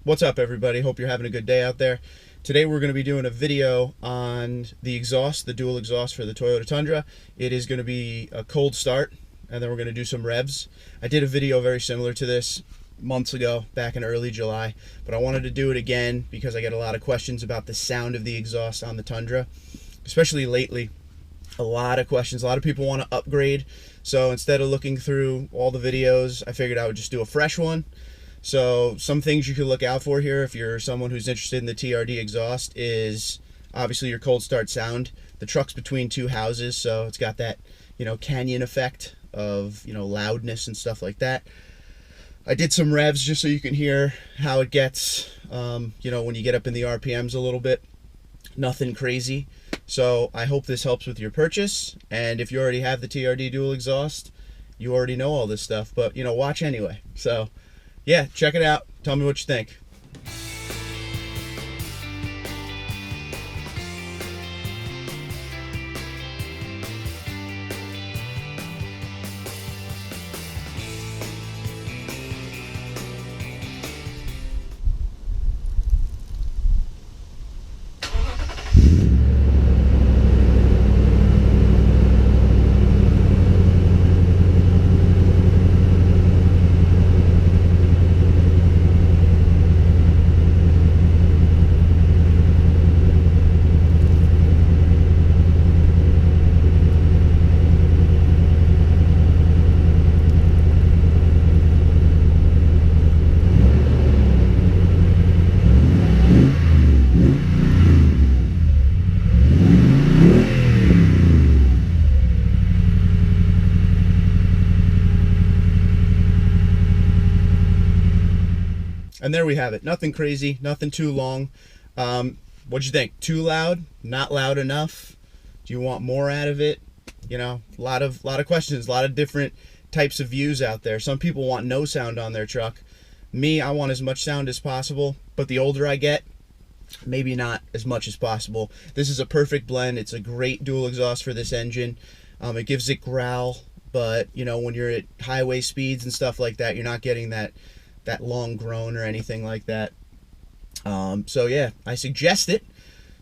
What's up, everybody? Hope you're having a good day out there. Today we're going to be doing a video on the exhaust, the dual exhaust for the Toyota Tundra. It is going to be a cold start, and then we're going to do some revs. I did a video very similar to this months ago, back in early July, but I wanted to do it again because I get a lot of questions about the sound of the exhaust on the Tundra, especially lately. A lot of questions. A lot of people want to upgrade, so instead of looking through all the videos, I figured I would just do a fresh one. So some things you can look out for here if you're someone who's interested in the TRD exhaust is obviously your cold start sound. The truck's between two houses, so it's got that, canyon effect of, loudness and stuff like that. I did some revs just so you can hear how it gets, when you get up in the RPMs a little bit. Nothing crazy. So I hope this helps with your purchase. And if you already have the TRD dual exhaust, you already know all this stuff, but watch anyway. So yeah, check it out. Tell me what you think. And there we have it. Nothing crazy, nothing too long. What'd you think? Too loud? Not loud enough? Do you want more out of it? A lot of questions, a lot of different types of views out there. Some people want no sound on their truck. Me, I want as much sound as possible, but the older I get, maybe not as much as possible. This is a perfect blend. It's a great dual exhaust for this engine. It gives it growl, but when you're at highway speeds and stuff like that, you're not getting that long groan or anything like that. So yeah, I suggest it.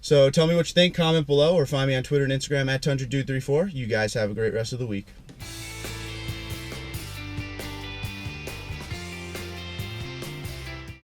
So tell me what you think, comment below, or find me on Twitter and Instagram at TundraDude34. You guys have a great rest of the week.